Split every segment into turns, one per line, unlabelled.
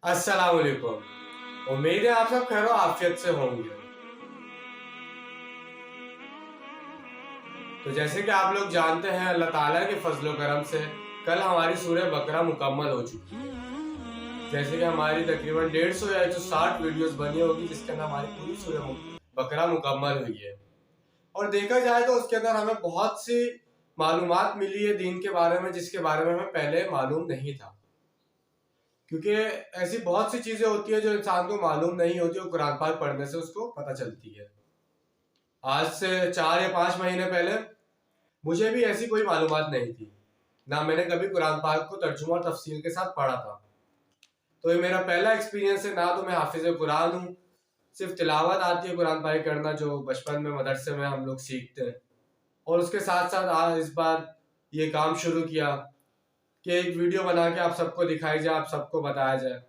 अस्सलाम वालेकुम। उम्मीद है आप सब खैर आफियत से होंगे। तो जैसे कि आप लोग जानते हैं, अल्लाह ताला के फजलो करम से कल हमारी सूरह बकरा मुकम्मल हो चुकी है। जैसे कि हमारी तकरीबन 150 या 160 वीडियोस बनी होगी, जिसके अंदर हमारी पूरी सूरह बकरा मुकम्मल हुई है। और देखा जाए तो उसके अंदर हमें बहुत सी मालूमात मिली है दीन के बारे में, जिसके बारे में हमें पहले मालूम नहीं था। क्योंकि ऐसी बहुत सी चीजें होती है जो इंसान को मालूम नहीं होती, वो कुरान पाक पढ़ने से उसको पता चलती है। आज से 4 या 5 महीने पहले मुझे भी ऐसी कोई मालूमात नहीं थी, ना मैंने कभी कुरान पाक को तर्जुमा और तफसील के साथ पढ़ा था। तो ये मेरा पहला एक्सपीरियंस है। ना तो मैं हाफिज कुरान हूँ, सिर्फ तिलावत आती है कुरान पाक करना, जो बचपन में मदरसे में हम लोग सीखते हैं। और उसके साथ साथ आज इस बार ये काम शुरू किया कि एक वीडियो बना के आप सबको दिखाई जाए, आप सबको बताया जाए,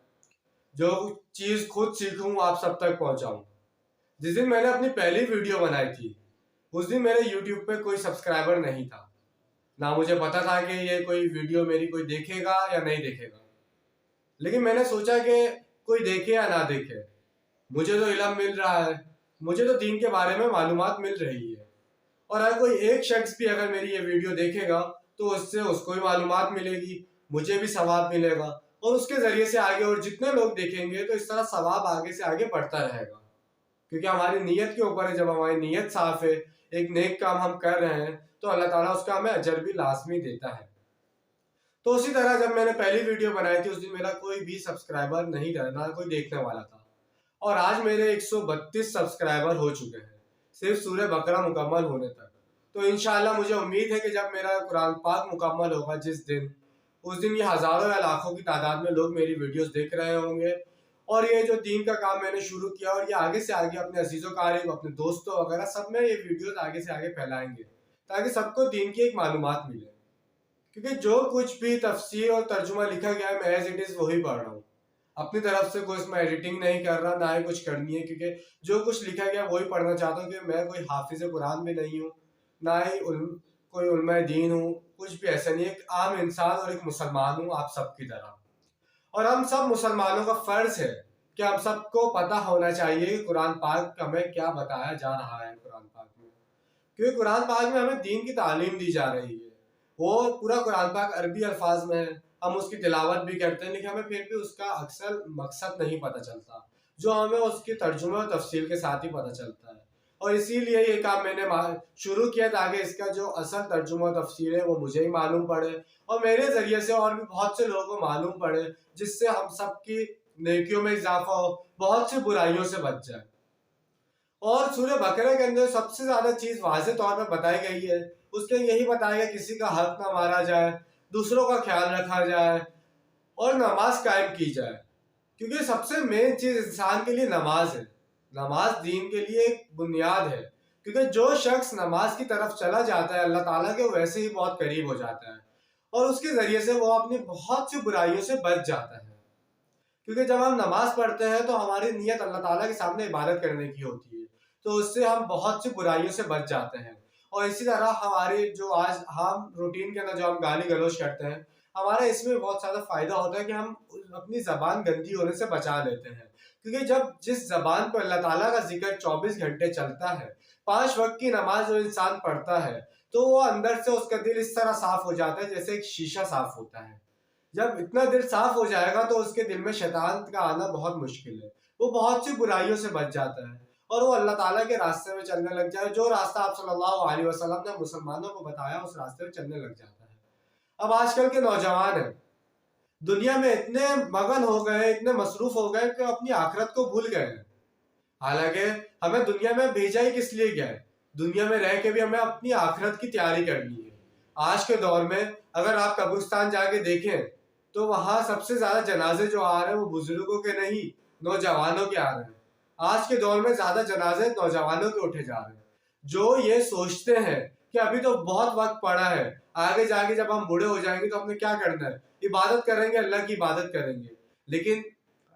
जो चीज खुद सीखूं आप सब तक पहुंचाऊं। जिस दिन मैंने अपनी पहली वीडियो बनाई थी, उस दिन मेरे यूट्यूब पे कोई सब्सक्राइबर नहीं था। ना मुझे पता था कि ये कोई वीडियो मेरी कोई देखेगा या नहीं देखेगा, लेकिन मैंने सोचा कि कोई देखे या ना देखे, मुझे तो इल्म मिल रहा है, मुझे तो दीन के बारे में मालूमात मिल रही है। और अगर कोई एक शख्स भी अगर मेरी ये वीडियो देखेगा तो उससे उसको भी मालूमात मिलेगी, मुझे भी सवाब मिलेगा, और उसके जरिए से आगे और जितने लोग देखेंगे तो इस तरह सवाब आगे से आगे बढ़ता रहेगा। क्योंकि हमारी नीयत के ऊपर है, जब हमारी नीयत साफ है, एक नेक काम हम कर रहे हैं, तो अल्लाह ताला उसका हमें अजर भी लाजमी देता है। तो उसी तरह जब मैंने पहली वीडियो बनाई थी, उस दिन मेरा कोई भी सब्सक्राइबर नहीं था, ना कोई देखने वाला था। और आज मेरे 132 सब्सक्राइबर हो चुके हैं, सिर्फ सूरह बकरा मुकम्मल होने तक। तो इंशाल्लाह मुझे उम्मीद है कि जब मेरा कुरान पाक मुकम्मल होगा जिस दिन, उस दिन ये हजारों या लाखों की तादाद में लोग मेरी वीडियोस देख रहे होंगे। और ये जो दीन का काम मैंने शुरू किया, और ये आगे से आगे अपने अजीजों कारीब, अपने दोस्तों वगैरह सब में ये वीडियोस आगे से आगे फैलाएंगे, ताकि सबको दीन की एक मालूमात मिले। क्योंकि जो कुछ भी तफसीर और तर्जुमा लिखा गया है, मैं एज इट इज वही पढ़ रहा हूँ। अपनी तरफ से कोई इसमें एडिटिंग नहीं कर रहा, ना ही कुछ करनी है, क्योंकि जो कुछ लिखा गया वही पढ़ना चाहता हूँ। कि मैं कोई हाफिज कुरान भी नहीं हूँ, ना ही कोई उलमा दीन हूँ, कुछ भी ऐसा नहीं है। एक आम इंसान और एक मुसलमान हूँ आप सबकी तरह। और हम सब मुसलमानों का फर्ज है कि हम सबको पता होना चाहिए कि कुरान पाक हमें क्या बताया जा रहा है कुरान पाक में। क्योंकि कुरान पाक में हमें दीन की तालीम दी जा रही है। वो पूरा कुरान पाक अरबी अल्फाज में है, हम उसकी तिलावत भी करते हैं, लेकिन हमें फिर भी उसका अक्सर मकसद नहीं पता चलता, जो हमें उसकी तर्जुमे और तफसील के साथ ही पता चलता है। और इसीलिए ये काम मैंने शुरू किया, ताकि इसका जो असल तर्जुमा और तफसील है वो मुझे ही मालूम पड़े, और मेरे जरिए से और भी बहुत से लोगों को मालूम पड़े, जिससे हम सबकी नेकियों में इजाफा हो, बहुत सी बुराइयों से बच जाए। और सूर्य बकरे के अंदर सबसे ज्यादा चीज वाज़ेह तौर पर बताई गई है, उसके यही बताया गया किसी का हक ना मारा जाए, दूसरों का ख्याल रखा जाए, और नमाज कायम की जाए। क्योंकि सबसे मेन चीज इंसान के लिए नमाज है। नमाज दीन के लिए एक बुनियाद है। क्योंकि जो शख्स नमाज की तरफ चला जाता है, अल्लाह ताला के वैसे ही बहुत करीब हो जाता है, और उसके जरिए से वो अपनी बहुत सी बुराइयों से बच जाता है। क्योंकि जब हम नमाज पढ़ते हैं तो हमारी नीयत अल्लाह ताला के सामने इबादत करने की होती है, तो उससे हम बहुत सी बुराइयों से बच जाते हैं। और इसी तरह हमारे जो आज हम रूटीन के अंदर जो हम गाली गलौज करते हैं, हमारा इसमें बहुत ज़्यादा फायदा होता है कि हम अपनी जबान गंदी होने से बचा लेते हैं। क्योंकि जब जिस जबान पर अल्लाह ताला का जिक्र 24 घंटे चलता है, 5 वक्त की नमाज जो इंसान पढ़ता है, तो वो अंदर से उसका दिल इस तरह साफ हो जाता है जैसे एक शीशा साफ होता है। जब इतना दिल साफ हो जाएगा तो उसके दिल में शैतान का आना बहुत मुश्किल है, वो बहुत सी बुराइयों से बच जाता है, और वो अल्लाह ताला के रास्ते में चलने लग जाए। जो रास्ता आप सल्लल्लाहु अलैहि वसल्लम ने मुसलमानों को बताया, उस रास्ते में चलने लग जाता है। अब आजकल के नौजवान हैं, दुनिया में इतने मगन हो गए, इतने मसरूफ हो गए कि अपनी आखिरत को भूल गए हैं। हालांकि हमें दुनिया में भेजा ही किस लिए गया है? दुनिया में रह के भी हमें अपनी आखिरत की तैयारी करनी है। आज के दौर में अगर आप कब्रिस्तान जाके देखें, तो वहां सबसे ज्यादा जनाजे जो आ रहे हैं वो बुजुर्गों के नहीं, नौजवानों के आ रहे हैं। आज के दौर में ज्यादा जनाजे नौजवानों के उठे जा रहे हैं, जो ये सोचते हैं कि अभी तो बहुत वक्त पड़ा है, आगे जाके जब हम बूढ़े हो जाएंगे तो हमने क्या करना है, इबादत करेंगे, अल्लाह की इबादत करेंगे। लेकिन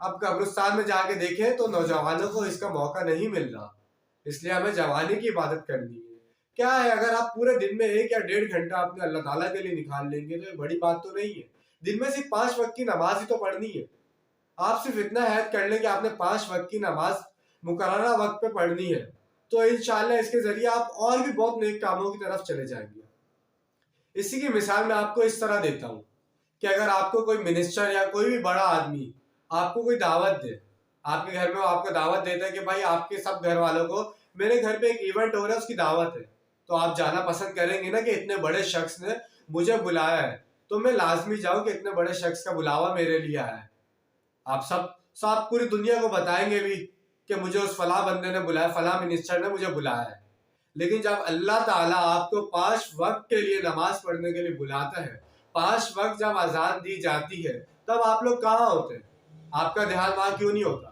अब कब्रिस्तान में जाके देखें तो नौजवानों को इसका मौका नहीं मिल रहा। इसलिए हमें जवानी की इबादत करनी है। क्या है, अगर आप पूरे दिन में 1 या 1.5 घंटा अपने अल्लाह ताला के लिए निकाल लेंगे तो ये बड़ी बात तो नहीं है। दिन में सिर्फ 5 वक्त की नमाज ही तो पढ़नी है। آپ صرف اتنا عہد کر لیں کہ آپ نے 5 وقت کی نماز مقررہ وقت پہ پڑھنی ہے، تو انشاءاللہ اس کے ذریعے آپ اور بھی بہت نیک کاموں کی طرف چلے جائیں گے۔ اسی کی مثال میں آپ کو اس طرح دیتا ہوں کہ اگر آپ کو کوئی منسٹر یا کوئی بھی بڑا آدمی آپ کو کوئی دعوت دے، آپ کے گھر میں وہ آپ کو دعوت دیتا ہے کہ بھائی آپ کے سب گھر والوں کو میرے گھر پہ ایک ایونٹ ہو رہا ہے، اس کی دعوت ہے، تو آپ جانا پسند کریں گے نا کہ اتنے بڑے شخص نے مجھے بلایا ہے تو میں لازمی جاؤں کہ اتنے بڑے شخص کا بلاوا میرے لیے آیا ہے۔ آپ سب پوری دنیا کو بتائیں گے بھی کہ مجھے اس فلاں بندے نے بلایا، فلاں منسٹر نے مجھے بلایا ہے۔ لیکن جب اللہ تعالیٰ آپ کو 5 وقت کے لیے نماز پڑھنے کے لیے بلاتا ہے، 5 وقت جب اذان دی جاتی ہے، تب آپ لوگ کہاں ہوتے ہیں؟ آپ کا دھیان وہاں کیوں نہیں ہوتا؟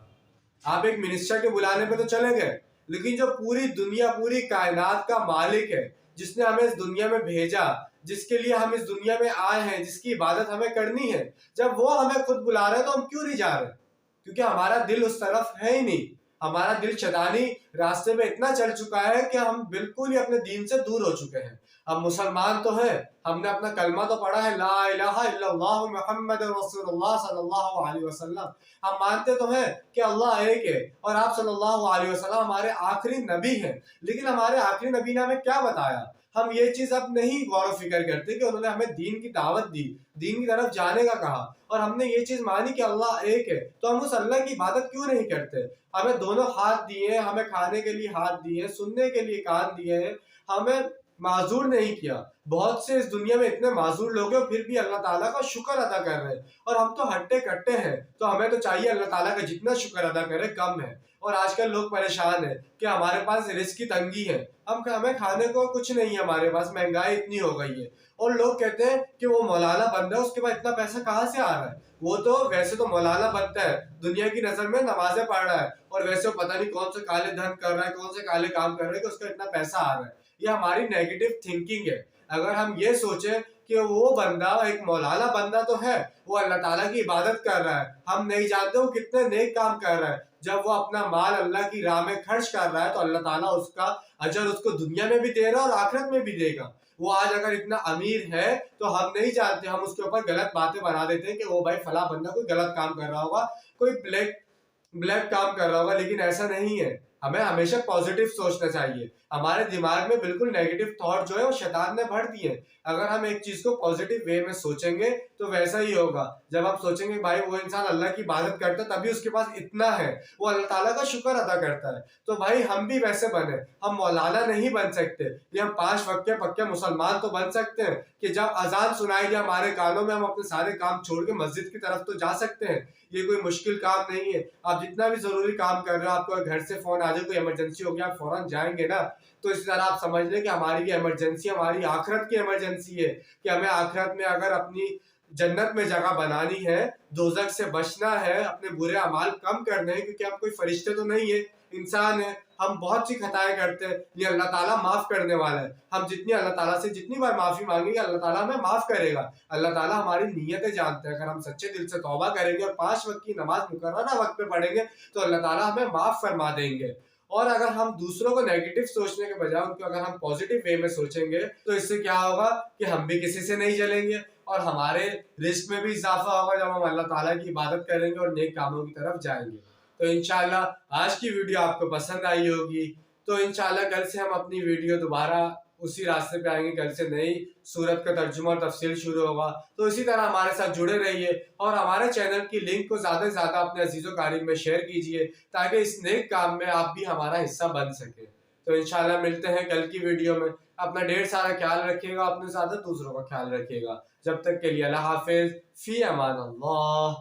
آپ ایک منسٹر کے بلانے پہ تو چلے گئے، لیکن جو پوری دنیا پوری کائنات کا مالک ہے، جس نے ہمیں اس دنیا میں بھیجا، جس کے لیے ہم اس دنیا میں آئے ہیں، جس کی عبادت ہمیں کرنی ہے، جب وہ ہمیں خود بلا رہے ہیں تو ہم کیوں نہیں جا رہے؟ کیونکہ ہمارا دل اس طرف ہے ہی نہیں۔ ہمارا دل شیطانی راستے میں اتنا چل چکا ہے کہ ہم بالکل ہی اپنے دین سے دور ہو چکے ہیں۔ ہم مسلمان تو ہیں، ہم نے اپنا کلمہ تو پڑھا ہے، لا الہ الا اللہ محمد رسول اللہ صلی اللہ علیہ وسلم، ہم مانتے تو ہیں کہ اللہ ایک ہے اور آپ صلی اللہ علیہ وسلم ہمارے آخری نبی ہیں، لیکن ہمارے آخری نبی نے ہمیں کیا بتایا؟ ہم یہ چیز اب نہیں غور و فکر کرتے کہ انہوں نے ہمیں دین کی دعوت دی، دین کی طرف جانے کا کہا، اور ہم نے یہ چیز مانی کہ اللہ ایک ہے، تو ہم اس اللہ کی عبادت کیوں نہیں کرتے؟ ہمیں دونوں ہاتھ دیے، ہمیں کھانے کے لیے ہاتھ دیے، سننے کے لیے کان دیے ہیں، ہمیں معذور نہیں کیا۔ بہت سے اس دنیا میں اتنے معذور لوگ ہیں پھر بھی اللہ تعالیٰ کا شکر ادا کر رہے ہیں، اور ہم تو ہٹے کٹے ہیں، تو ہمیں تو چاہیے اللہ تعالیٰ کا جتنا شکر ادا کرے کم ہے۔ اور آج کل لوگ پریشان ہیں کہ ہمارے پاس رزق کی تنگی ہے، ہمیں کھانے کو کچھ نہیں ہے، ہمارے پاس مہنگائی اتنی ہو گئی ہے، اور لوگ کہتے ہیں کہ وہ مولانا بندہ ہے، اس کے پاس اتنا پیسہ کہاں سے آ رہا ہے؟ وہ تو ویسے تو مولانا بنتا ہے، دنیا کی نظر میں نمازیں پڑھ رہا ہے، اور ویسے وہ پتہ نہیں کون سے کالے دھن کر رہا ہے، کون سے کالے کام کر رہا ہے کہ اس کا اتنا پیسہ آ رہا ہے۔ یہ ہماری نیگیٹو تھنکنگ ہے۔ اگر ہم یہ سوچیں کہ وہ بندہ ایک مولانا بندہ تو ہے، وہ اللہ تعالیٰ کی عبادت کر رہا ہے، ہم نہیں جانتے وہ کتنے نیک کام کر رہا ہے، جب وہ اپنا مال اللہ کی راہ میں خرچ کر رہا ہے تو اللہ تعالیٰ اس کا اجر اس کو دنیا میں بھی دے رہا ہے اور آخرت میں بھی دے گا۔ وہ آج اگر اتنا امیر ہے تو ہم نہیں جانتے، ہم اس کے اوپر غلط باتیں بنا دیتے ہیں کہ وہ بھائی فلاں بندہ کوئی غلط کام کر رہا ہوگا، کوئی بلیک کام کر رہا ہوگا، لیکن ایسا نہیں ہے۔ ہمیں ہمیشہ پازیٹیو سوچنا چاہیے۔ ہمارے دماغ میں بالکل نیگیٹو تھاٹ جو ہے وہ شیطان نے بھر دیے۔ اگر ہم ایک چیز کو پازیٹیو وے میں سوچیں گے تو ویسا ہی ہوگا۔ جب ہم سوچیں گے بھائی وہ انسان اللہ کی عبادت کرتا ہے تبھی اس کے پاس اتنا ہے، وہ اللہ تعالیٰ کا شکر ادا کرتا ہے، تو بھائی ہم بھی ویسے بنے۔ ہم مولانا نہیں بن سکتے، یہ ہم 5 وقت کے پکے مسلمان تو بن سکتے ہیں کہ جب اذان سنائی جائے ہمارے کانوں میں، ہم اپنے سارے کام چھوڑ کے مسجد کی طرف تو جا سکتے ہیں۔ یہ کوئی مشکل کام نہیں ہے۔ آپ جتنا بھی ضروری کام کر رہے ہو، آپ کو گھر سے فون آ جائے، کوئی ایمرجنسی ہو گیا، آپ فوراً جائیں گے نا، تو اسی طرح آپ سمجھ لیں کہ ہماری یہ ایمرجنسی ہماری آخرت کی ایمرجنسی ہے، کہ ہمیں آخرت میں اگر اپنی جنت میں جگہ بنانی ہے، دوزخ سے بچنا ہے، اپنے برے اعمال کم کرنے ہیں، کیونکہ ہم کوئی فرشتے تو نہیں ہیں، انسان ہیں، ہم بہت سی خطائیں کرتے ہیں، یہ اللہ تعالیٰ معاف کرنے والا ہے۔ ہم جتنی اللہ تعالیٰ سے جتنی بار معافی مانگیں گے اللہ تعالیٰ ہمیں معاف کرے گا۔ اللہ تعالیٰ ہماری نیتیں جانتے ہیں، اگر ہم سچے دل سے توبہ کریں گے اور 5 وقت کی نماز مقررہ وقت پہ پڑھیں گے تو اللہ تعالیٰ ہمیں معاف فرما دیں گے۔ اور اگر ہم دوسروں کو نیگیٹو سوچنے کے بجائے ان کو اگر ہم پازیٹیو وے میں سوچیں گے تو اس سے کیا ہوگا کہ ہم بھی کسی سے نہیں جلیں گے اور ہمارے رزق میں بھی اضافہ ہوگا جب ہم اللہ تعالیٰ کی عبادت کریں گے اور نیک کاموں کی طرف جائیں گے۔ تو انشاءاللہ آج کی ویڈیو آپ کو پسند آئی ہوگی، تو انشاءاللہ کل سے ہم اپنی ویڈیو دوبارہ اسی راستے پہ آئیں گے، کل سے نئی سورت کا ترجمہ اور تفسیر شروع ہوگا۔ تو اسی طرح ہمارے ساتھ جڑے رہیے اور ہمارے چینل کی لنک کو زیادہ سے زیادہ اپنے عزیز و قریب میں شیئر کیجیے تاکہ اس نیک کام میں آپ بھی ہمارا حصہ بن سکیں۔ تو انشاءاللہ ملتے ہیں کل کی ویڈیو میں۔ اپنا ڈھیر سارا خیال رکھیے گا، اپنے ساتھ دوسروں کا خیال رکھیے گا۔ جب تک کے لیے اللہ حافظ، فی امان اللہ۔